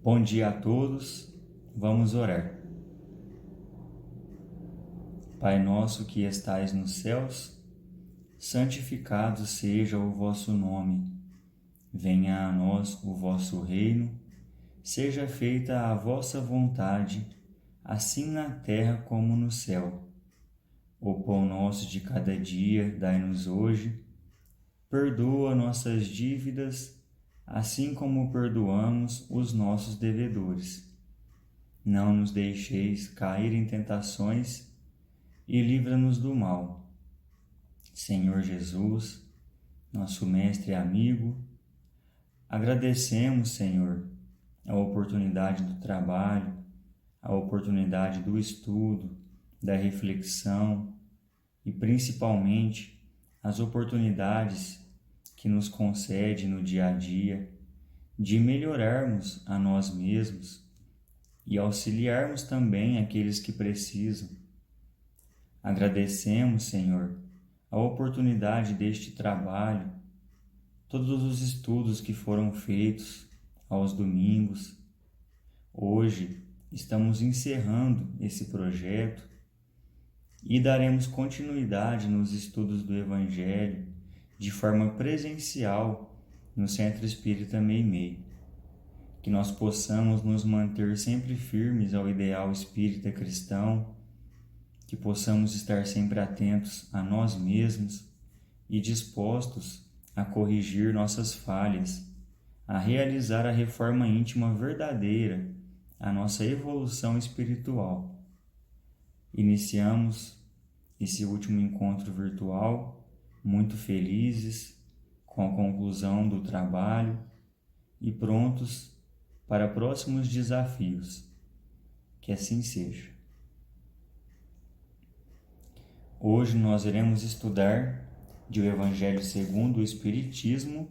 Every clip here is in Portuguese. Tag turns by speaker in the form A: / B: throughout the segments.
A: Bom dia a todos, vamos orar. Pai nosso que estais nos céus, santificado seja o vosso nome. Venha a nós o vosso reino, seja feita a vossa vontade, assim na terra como no céu. O pão nosso de cada dia dai-nos hoje, perdoa nossas dívidas, assim como perdoamos os nossos devedores. Não nos deixeis cair em tentações e livra-nos do mal. Senhor Jesus, nosso mestre e amigo, agradecemos, Senhor, a oportunidade do trabalho, a oportunidade do estudo, da reflexão e principalmente as oportunidades que nos concede no dia a dia de melhorarmos a nós mesmos e auxiliarmos também aqueles que precisam. Agradecemos, Senhor, a oportunidade deste trabalho, todos os estudos que foram feitos aos domingos. Hoje estamos encerrando esse projeto e daremos continuidade nos estudos do Evangelho de forma presencial no Centro Espírita Meimei. Que nós possamos nos manter sempre firmes ao ideal espírita cristão, que possamos estar sempre atentos a nós mesmos e dispostos a corrigir nossas falhas, a realizar a reforma íntima verdadeira, a nossa evolução espiritual. Iniciamos esse último encontro virtual muito felizes com a conclusão do trabalho e prontos para próximos desafios. Que assim seja. Hoje nós iremos estudar de O Evangelho segundo o Espiritismo,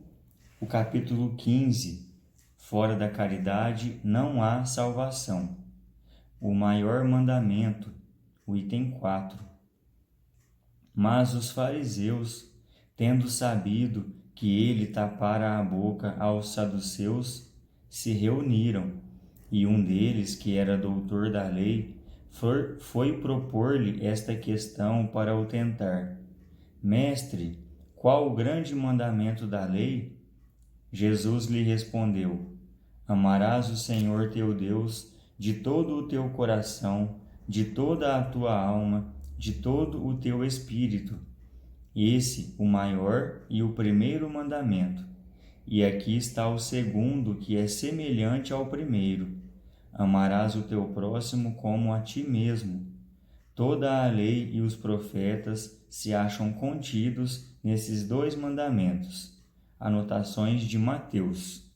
A: o capítulo 15, Fora da caridade não há salvação. O maior mandamento, o item 4. Mas os fariseus, tendo sabido que ele tapara a boca aos saduceus, se reuniram, e um deles, que era doutor da lei, foi propor-lhe esta questão para o tentar: Mestre, qual o grande mandamento da lei? Jesus lhe respondeu: Amarás o Senhor teu Deus de todo o teu coração, de toda a tua alma, de todo o teu espírito. Esse, o maior e o primeiro mandamento. E aqui está o segundo, que é semelhante ao primeiro: amarás o teu próximo como a ti mesmo. Toda a lei e os profetas se acham contidos nesses dois mandamentos. Anotações de Mateus.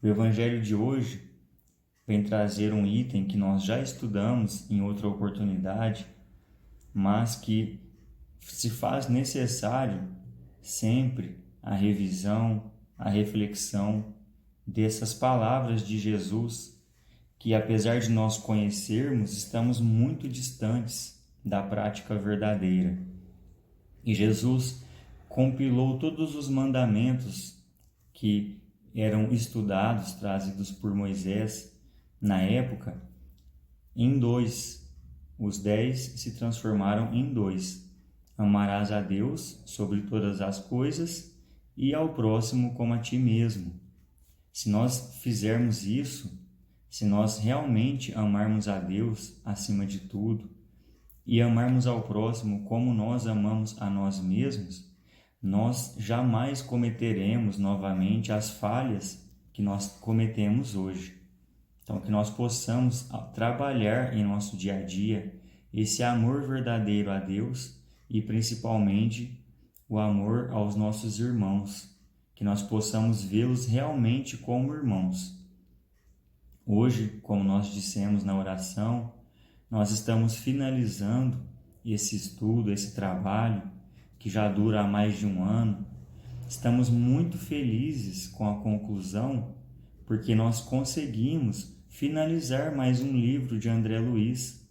A: O Evangelho de hoje vem trazer um item que nós já estudamos em outra oportunidade, mas que se faz necessário sempre a revisão, a reflexão dessas palavras de Jesus, que apesar de nós conhecermos, estamos muito distantes da prática verdadeira. E Jesus compilou todos os mandamentos que eram estudados, trazidos por Moisés na época, em 2. Os 10 se transformaram em 2. Amarás a Deus sobre todas as coisas e ao próximo como a ti mesmo. Se nós fizermos isso, se nós realmente amarmos a Deus acima de tudo e amarmos ao próximo como nós amamos a nós mesmos, nós jamais cometeremos novamente as falhas que nós cometemos hoje. Então, que nós possamos trabalhar em nosso dia a dia esse amor verdadeiro a Deus e principalmente o amor aos nossos irmãos, que nós possamos vê-los realmente como irmãos. Hoje, como nós dissemos na oração, nós estamos finalizando esse estudo, esse trabalho, que já dura há mais de um ano. Estamos muito felizes com a conclusão, porque nós conseguimos finalizar mais um livro de André Luiz.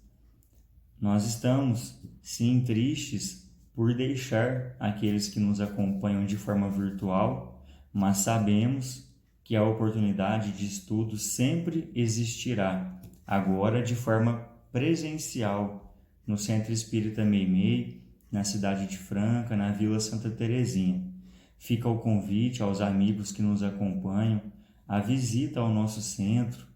A: Nós estamos, sim, tristes por deixar aqueles que nos acompanham de forma virtual, mas sabemos que a oportunidade de estudo sempre existirá, agora de forma presencial, no Centro Espírita Meimei, na cidade de Franca, na Vila Santa Terezinha. Fica o convite aos amigos que nos acompanham, a visita ao nosso centro,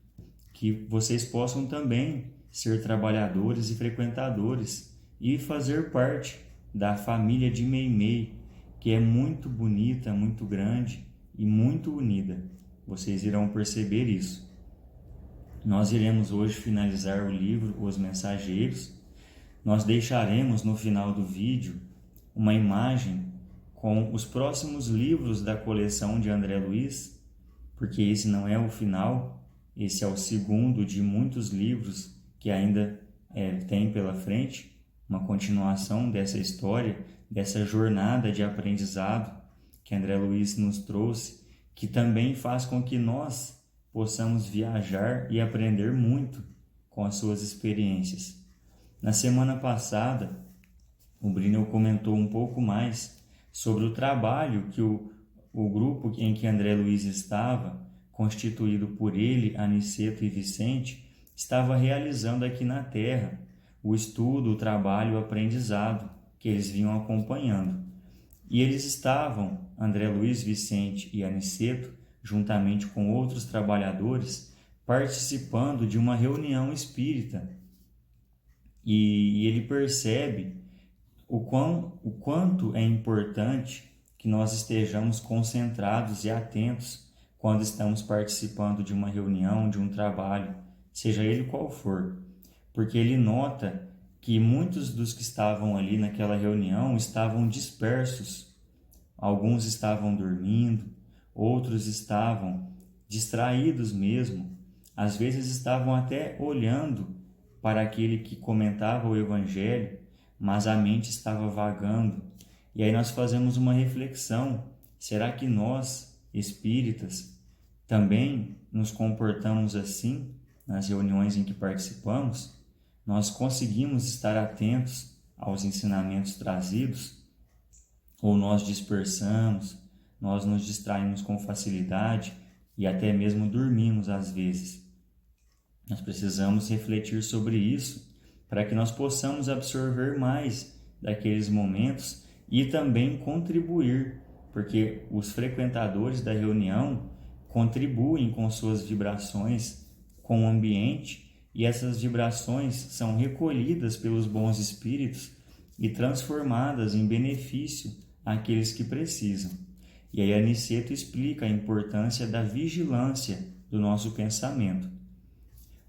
A: que vocês possam também ser trabalhadores e frequentadores e fazer parte da família de Meimei, que é muito bonita, muito grande e muito unida. Vocês irão perceber isso. Nós iremos hoje finalizar o livro Os Mensageiros. Nós deixaremos no final do vídeo uma imagem com os próximos livros da coleção de André Luiz, porque esse não é o final, esse é o segundo de muitos livros que ainda tem pela frente, uma continuação dessa história, dessa jornada de aprendizado que André Luiz nos trouxe, que também faz com que nós possamos viajar e aprender muito com as suas experiências. Na semana passada, o Brino comentou um pouco mais sobre o trabalho que o grupo em que André Luiz estava, constituído por ele, Aniceto e Vicente, estava realizando aqui na Terra, o estudo, o trabalho, o aprendizado que eles vinham acompanhando. E eles estavam, André Luiz, Vicente e Aniceto, juntamente com outros trabalhadores, participando de uma reunião espírita. E ele percebe o quanto é importante que nós estejamos concentrados e atentos quando estamos participando de uma reunião, de um trabalho, seja ele qual for. Porque ele nota que muitos dos que estavam ali naquela reunião estavam dispersos. Alguns estavam dormindo, outros estavam distraídos mesmo, às vezes estavam até olhando para aquele que comentava o Evangelho, mas a mente estava vagando. E aí nós fazemos uma reflexão: será que nós, espíritas, também nos comportamos assim nas reuniões em que participamos? Nós conseguimos estar atentos aos ensinamentos trazidos? Ou nós dispersamos, nós nos distraímos com facilidade e até mesmo dormimos às vezes? Nós precisamos refletir sobre isso para que nós possamos absorver mais daqueles momentos e também contribuir, porque os frequentadores da reunião contribuem com suas vibrações com o ambiente, e essas vibrações são recolhidas pelos bons espíritos e transformadas em benefício àqueles que precisam. E aí Aniceto explica a importância da vigilância do nosso pensamento.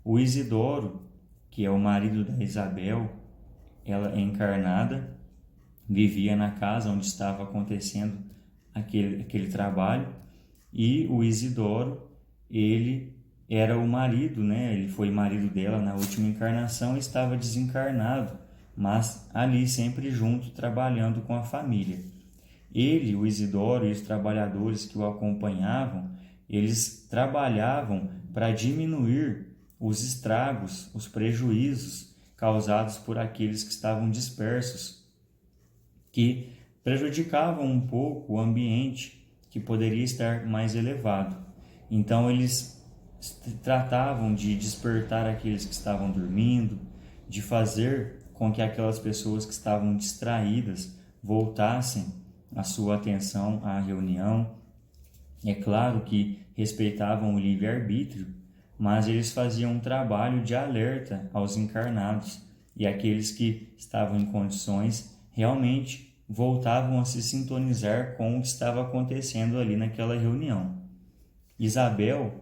A: O Isidoro, que é o marido da Isabel, ela é encarnada, vivia na casa onde estava acontecendo aquele trabalho, e o Isidoro, ele era o marido, né? Ele foi marido dela na última encarnação e estava desencarnado, mas ali sempre junto, trabalhando com a família. Ele, o Isidoro e os trabalhadores que o acompanhavam, eles trabalhavam para diminuir os estragos, os prejuízos causados por aqueles que estavam dispersos, que prejudicavam um pouco o ambiente que poderia estar mais elevado. Então eles tratavam de despertar aqueles que estavam dormindo, de fazer com que aquelas pessoas que estavam distraídas voltassem a sua atenção à reunião. É claro que respeitavam o livre-arbítrio, mas eles faziam um trabalho de alerta aos encarnados, e aqueles que estavam em condições realmente voltavam a se sintonizar com o que estava acontecendo ali naquela reunião. Isabel,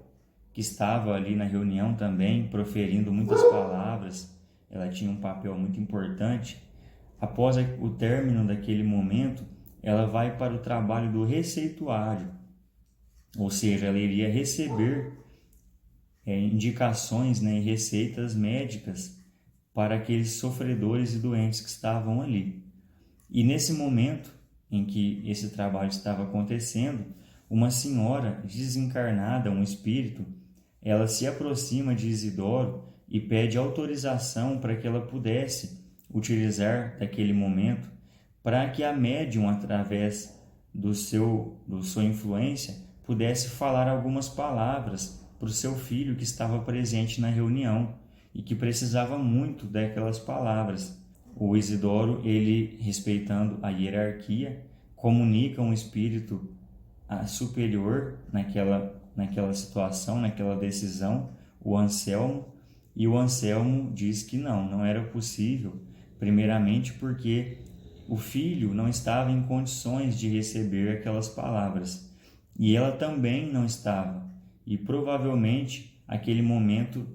A: que estava ali na reunião também, proferindo muitas palavras, ela tinha um papel muito importante. Após o término daquele momento, ela vai para o trabalho do receituário, ou seja, ela iria receber indicações, e receitas médicas para aqueles sofredores e doentes que estavam ali. E nesse momento em que esse trabalho estava acontecendo, uma senhora desencarnada, um espírito, ela se aproxima de Isidoro e pede autorização para que ela pudesse utilizar daquele momento para que a médium, através da sua influência, pudesse falar algumas palavras para o seu filho que estava presente na reunião e que precisava muito daquelas palavras. O Isidoro, ele, respeitando a hierarquia, comunica um espírito superior naquela situação, naquela decisão, o Anselmo, e o Anselmo diz que não era possível, primeiramente porque o filho não estava em condições de receber aquelas palavras, e ela também não estava, e provavelmente aquele momento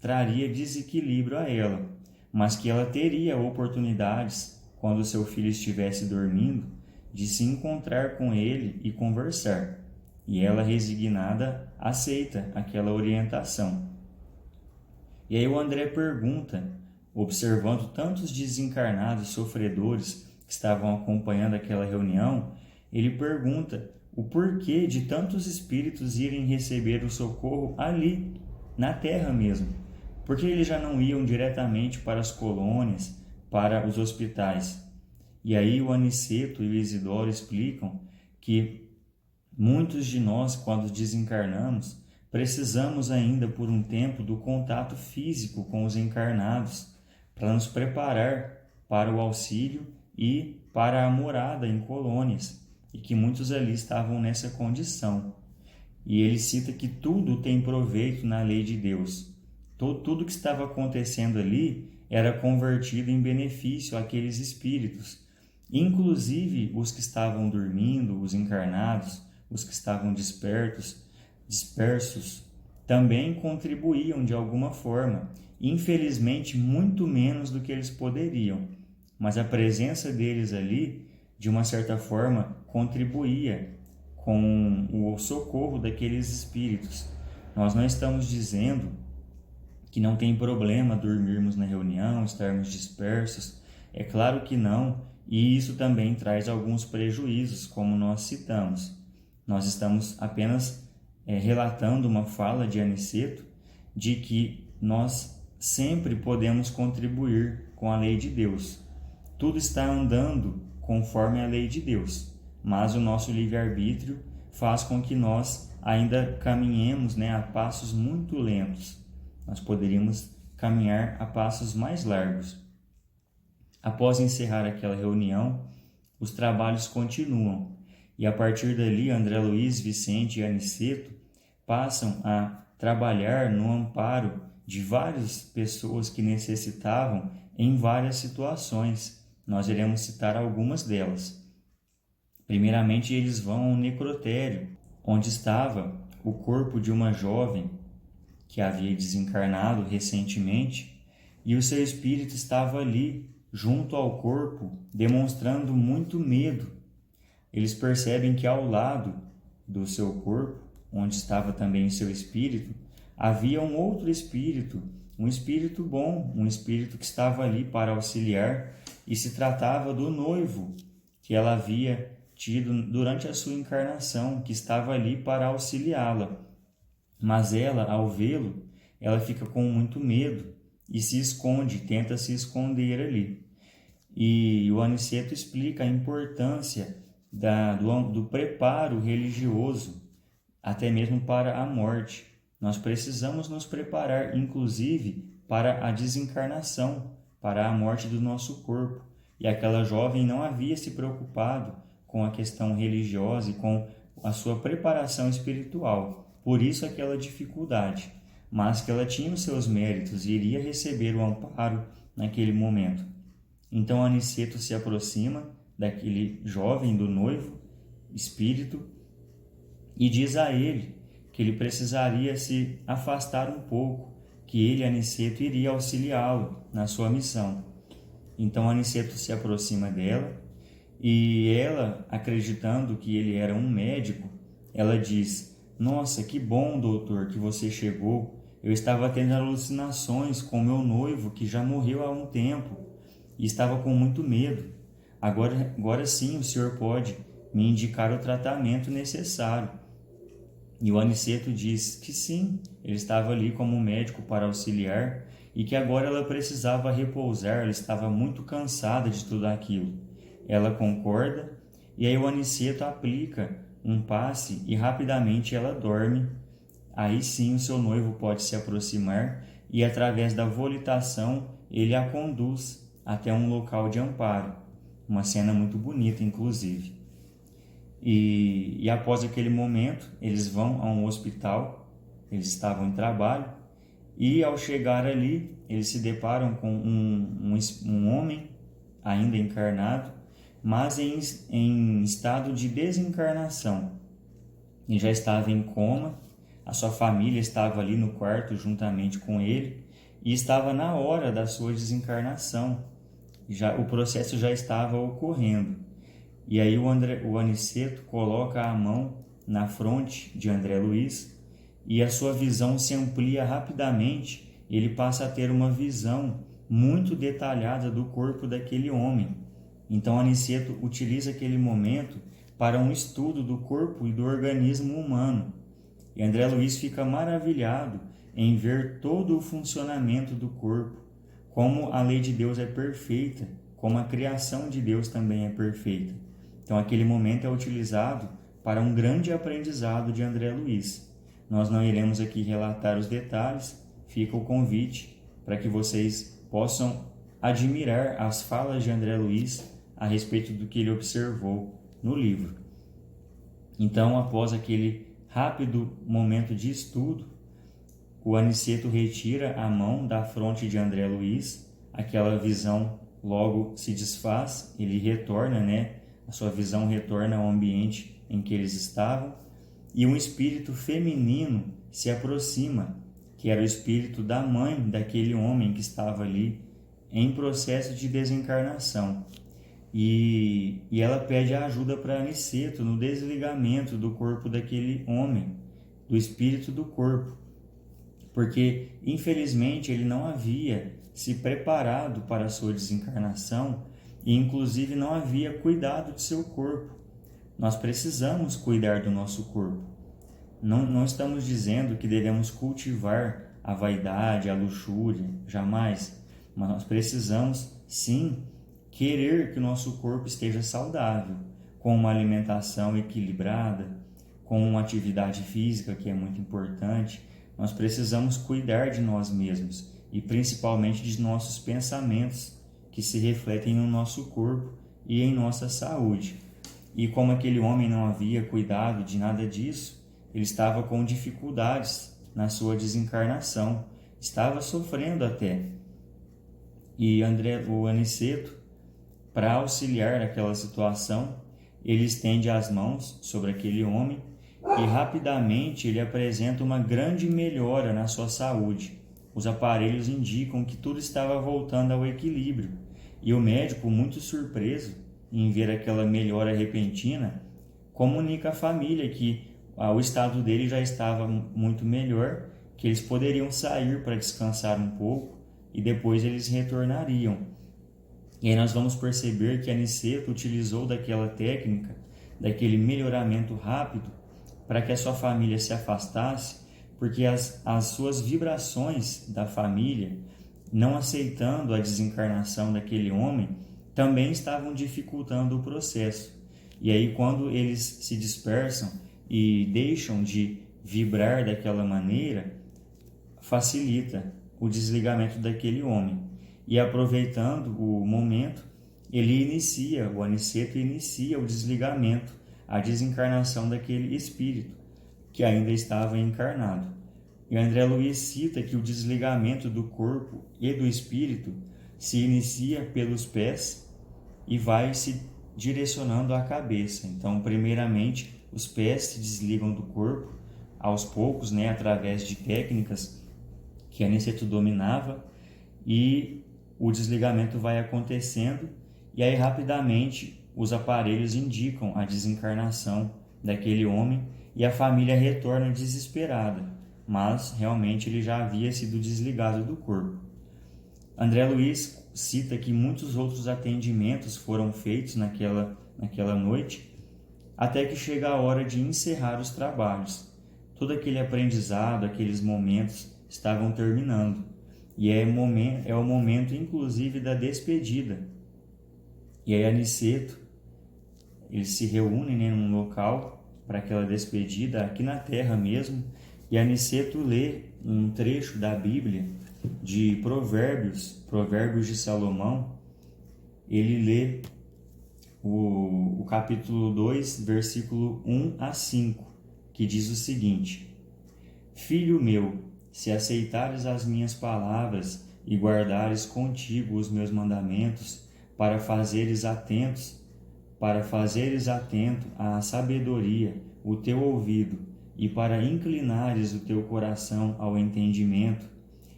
A: traria desequilíbrio a ela, mas que ela teria oportunidades, quando seu filho estivesse dormindo, de se encontrar com ele e conversar. E ela, resignada, aceita aquela orientação. E aí o André pergunta, observando tantos desencarnados sofredores que estavam acompanhando aquela reunião, ele pergunta o porquê de tantos espíritos irem receber o socorro ali, na Terra mesmo. Por que eles já não iam diretamente para as colônias, para os hospitais? E aí o Aniceto e o Isidoro explicam que muitos de nós, quando desencarnamos, precisamos ainda por um tempo do contato físico com os encarnados, para nos preparar para o auxílio e para a morada em colônias, e que muitos ali estavam nessa condição. E ele cita que tudo tem proveito na lei de Deus. Tudo que estava acontecendo ali era convertido em benefício àqueles espíritos, inclusive os que estavam dormindo, os encarnados, os que estavam dispersos, também contribuíam de alguma forma, infelizmente muito menos do que eles poderiam, mas a presença deles ali, de uma certa forma, contribuía com o socorro daqueles espíritos. Nós não estamos dizendo que não tem problema dormirmos na reunião, estarmos dispersos, é claro que não, e isso também traz alguns prejuízos, como nós citamos. Nós estamos apenas relatando uma fala de Aniceto de que nós sempre podemos contribuir com a lei de Deus. Tudo está andando conforme a lei de Deus, mas o nosso livre-arbítrio faz com que nós ainda caminhemos a passos muito lentos. Nós poderíamos caminhar a passos mais largos. Após encerrar aquela reunião, os trabalhos continuam, e a partir dali André Luiz, Vicente e Aniceto passam a trabalhar no amparo de várias pessoas que necessitavam em várias situações. Nós iremos citar algumas delas. Primeiramente, eles vão ao necrotério, onde estava o corpo de uma jovem que havia desencarnado recentemente, e o seu espírito estava ali, junto ao corpo, demonstrando muito medo. Eles percebem que ao lado do seu corpo, onde estava também o seu espírito, havia um outro espírito, um espírito bom, um espírito que estava ali para auxiliar, e se tratava do noivo que ela havia tido durante a sua encarnação, que estava ali para auxiliá-la. Mas ela, ao vê-lo, ela fica com muito medo e se esconde, tenta se esconder ali. E o Aniceto explica a importância do preparo religioso, até mesmo para a morte. Nós precisamos nos preparar, inclusive, para a desencarnação, para a morte do nosso corpo. E aquela jovem não havia se preocupado com a questão religiosa e com a sua preparação espiritual. Por isso aquela dificuldade, mas que ela tinha os seus méritos e iria receber o amparo naquele momento. Então Aniceto se aproxima daquele jovem, do noivo, espírito, e diz a ele que ele precisaria se afastar um pouco, que ele, Aniceto, iria auxiliá-lo na sua missão. Então Aniceto se aproxima dela e ela, acreditando que ele era um médico, ela diz: "Nossa, que bom, doutor, que você chegou. Eu estava tendo alucinações com meu noivo, que já morreu há um tempo, e estava com muito medo. Agora sim o senhor pode me indicar o tratamento necessário." E o Aniceto diz que sim, ele estava ali como médico para auxiliar e que agora ela precisava repousar, ela estava muito cansada de tudo aquilo. Ela concorda e aí o Aniceto aplica um passe e rapidamente ela dorme. Aí sim o seu noivo pode se aproximar e, através da volitação, ele a conduz até um local de amparo. Uma cena muito bonita, inclusive. E após aquele momento, eles vão a um hospital, eles estavam em trabalho, e ao chegar ali, eles se deparam com um homem ainda encarnado, mas em estado de desencarnação. Ele já estava em coma, a sua família estava ali no quarto juntamente com ele, e estava na hora da sua desencarnação. O processo já estava ocorrendo. E aí o Aniceto coloca a mão na fronte de André Luiz e a sua visão se amplia rapidamente. Ele passa a ter uma visão muito detalhada do corpo daquele homem. Então Aniceto utiliza aquele momento para um estudo do corpo e do organismo humano. E André Luiz fica maravilhado em ver todo o funcionamento do corpo, como a lei de Deus é perfeita, como a criação de Deus também é perfeita. Então aquele momento é utilizado para um grande aprendizado de André Luiz. Nós não iremos aqui relatar os detalhes, fica o convite para que vocês possam admirar as falas de André Luiz a respeito do que ele observou no livro. Então, após aquele rápido momento de estudo, o Aniceto retira a mão da fronte de André Luiz, aquela visão logo se desfaz, ele retorna, a sua visão retorna ao ambiente em que eles estavam, e um espírito feminino se aproxima, que era o espírito da mãe daquele homem que estava ali em processo de desencarnação. E ela pede ajuda para Aniceto no desligamento do corpo daquele homem, do espírito do corpo, porque infelizmente ele não havia se preparado para a sua desencarnação e inclusive não havia cuidado de seu corpo. Nós precisamos cuidar do nosso corpo. Não estamos dizendo que devemos cultivar a vaidade, a luxúria, jamais, mas nós precisamos sim querer que o nosso corpo esteja saudável, com uma alimentação equilibrada, com uma atividade física que é muito importante. Nós precisamos cuidar de nós mesmos e principalmente de nossos pensamentos que se refletem no nosso corpo e em nossa saúde. E como aquele homem não havia cuidado de nada disso, ele estava com dificuldades na sua desencarnação, estava sofrendo até. E o Aniceto, para auxiliar naquela situação, ele estende as mãos sobre aquele homem e rapidamente ele apresenta uma grande melhora na sua saúde. Os aparelhos indicam que tudo estava voltando ao equilíbrio e o médico, muito surpreso em ver aquela melhora repentina, comunica à família que o estado dele já estava muito melhor, que eles poderiam sair para descansar um pouco e depois eles retornariam. E aí nós vamos perceber que Aniceto utilizou daquela técnica, daquele melhoramento rápido, para que a sua família se afastasse, porque as suas vibrações da família, não aceitando a desencarnação daquele homem, também estavam dificultando o processo. E aí quando eles se dispersam e deixam de vibrar daquela maneira, facilita o desligamento daquele homem. E aproveitando o momento, o Aniceto inicia o desligamento, a desencarnação daquele espírito que ainda estava encarnado. E André Luiz cita que o desligamento do corpo e do espírito se inicia pelos pés e vai se direcionando à cabeça. Então, primeiramente, os pés se desligam do corpo, aos poucos, através de técnicas que Aniceto dominava, e o desligamento vai acontecendo, e aí rapidamente os aparelhos indicam a desencarnação daquele homem e a família retorna desesperada, mas realmente ele já havia sido desligado do corpo. André Luiz cita que muitos outros atendimentos foram feitos naquela noite, até que chega a hora de encerrar os trabalhos. Todo aquele aprendizado, aqueles momentos estavam terminando. E é o momento, inclusive, da despedida. E aí Aniceto, eles se reúnem num local para aquela despedida aqui na terra mesmo, e Aniceto lê um trecho da Bíblia de Provérbios, Provérbios de Salomão. Ele lê o capítulo 2, versículo 1 a 5, que diz o seguinte: Filho meu, se aceitares as minhas palavras e guardares contigo os meus mandamentos, para fazeres atento à sabedoria o teu ouvido, e para inclinares o teu coração ao entendimento,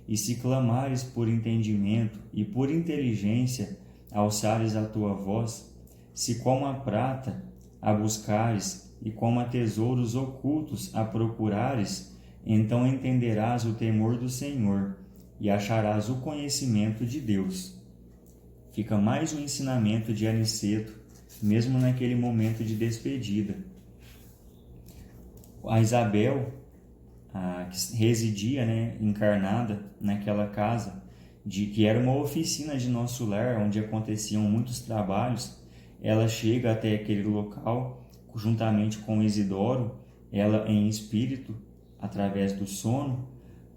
A: e se clamares por entendimento e por inteligência alçares a tua voz, se como a prata a buscares e como a tesouros ocultos a procurares, então entenderás o temor do Senhor e acharás o conhecimento de Deus. Fica mais um ensinamento de Aniceto, mesmo naquele momento de despedida. A Isabel, que residia, encarnada naquela casa, que era uma oficina de Nosso Lar, onde aconteciam muitos trabalhos, ela chega até aquele local, juntamente com Isidoro, ela em espírito, através do sono,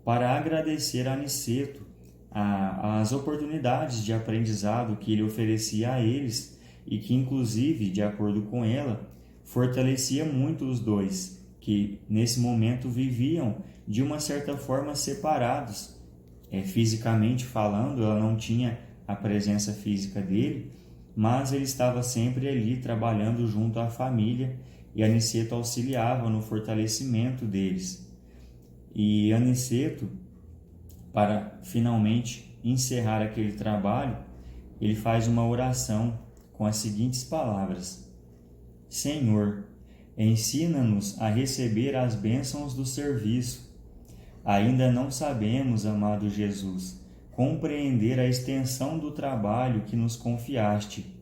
A: para agradecer a Aniceto as oportunidades de aprendizado que ele oferecia a eles e que, inclusive, de acordo com ela, fortalecia muito os dois, que nesse momento viviam de uma certa forma separados. Fisicamente falando, ela não tinha a presença física dele, mas ele estava sempre ali trabalhando junto à família e Aniceto auxiliava no fortalecimento deles. E Aniceto, para finalmente encerrar aquele trabalho, ele faz uma oração com as seguintes palavras: Senhor, ensina-nos a receber as bênçãos do serviço. Ainda não sabemos, amado Jesus, compreender a extensão do trabalho que nos confiaste.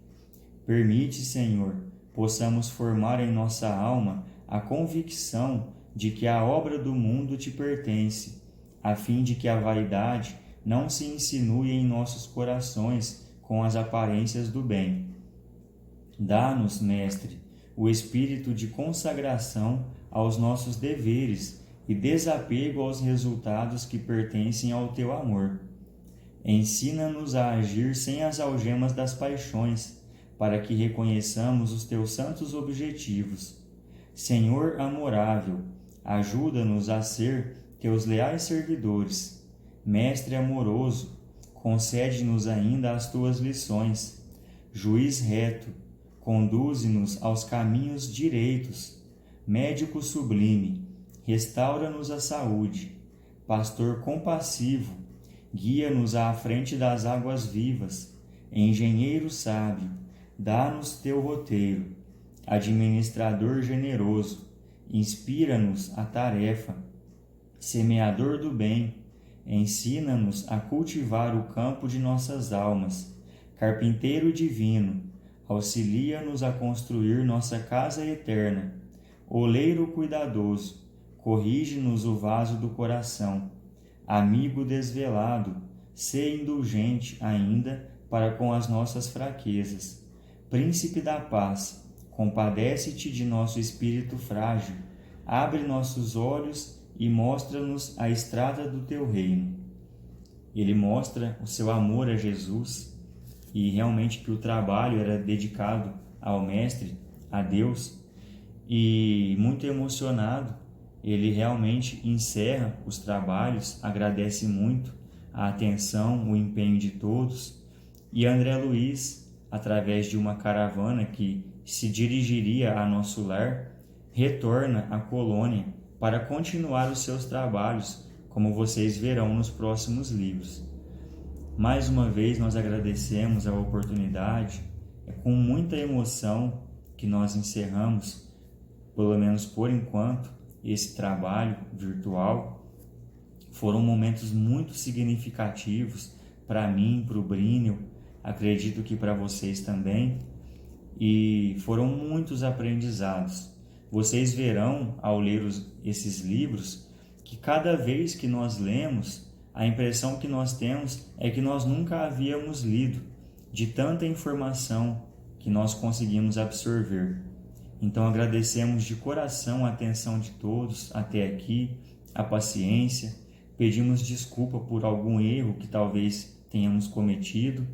A: Permite, Senhor, possamos formar em nossa alma a convicção de que a obra do mundo te pertence, a fim de que a vaidade não se insinue em nossos corações com as aparências do bem. Dá-nos, Mestre, o espírito de consagração aos nossos deveres e desapego aos resultados que pertencem ao teu amor. Ensina-nos a agir sem as algemas das paixões, para que reconheçamos os teus santos objetivos. Senhor amorável, ajuda-nos a ser teus leais servidores. Mestre amoroso, concede-nos ainda as tuas lições. Juiz reto, conduze-nos aos caminhos direitos. Médico sublime, restaura-nos a saúde. Pastor compassivo, guia-nos à frente das águas vivas. Engenheiro sábio, dá-nos teu roteiro. Administrador generoso, inspira-nos a tarefa. Semeador do bem, ensina-nos a cultivar o campo de nossas almas. Carpinteiro divino, auxilia-nos a construir nossa casa eterna. Oleiro cuidadoso, corrige-nos o vaso do coração. Amigo desvelado, sê indulgente ainda para com as nossas fraquezas. Príncipe da paz, compadece-te de nosso espírito frágil. Abre nossos olhos e mostra-nos a estrada do teu reino. Ele mostra o seu amor a Jesus e realmente que o trabalho era dedicado ao Mestre, a Deus, e muito emocionado, ele realmente encerra os trabalhos, agradece muito a atenção, o empenho de todos, e André Luiz, através de uma caravana que se dirigiria a Nosso Lar, retorna à colônia para continuar os seus trabalhos, como vocês verão nos próximos livros. Mais uma vez nós agradecemos a oportunidade, é com muita emoção que nós encerramos, pelo menos por enquanto, esse trabalho virtual. Foram momentos muito significativos para mim, para o Brínio, acredito que para vocês também, e foram muitos aprendizados. Vocês verão, ao ler esses livros, que cada vez que nós lemos, a impressão que nós temos é que nós nunca havíamos lido, de tanta informação que nós conseguimos absorver. Então agradecemos de coração a atenção de todos até aqui, a paciência, pedimos desculpa por algum erro que talvez tenhamos cometido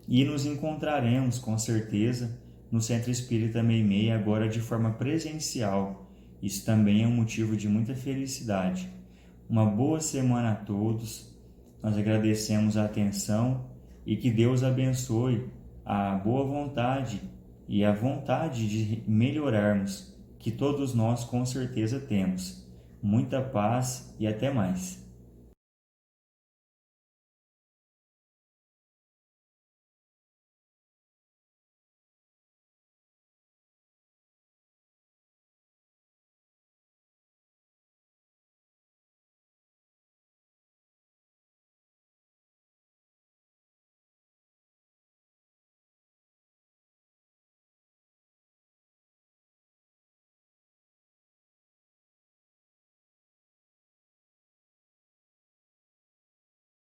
A: e nos encontraremos com certeza no Centro Espírita Meimei agora de forma presencial. Isso também é um motivo de muita felicidade. Uma boa semana a todos, nós agradecemos a atenção e que Deus abençoe a boa vontade e a vontade de melhorarmos, que todos nós com certeza temos. Muita paz e até mais.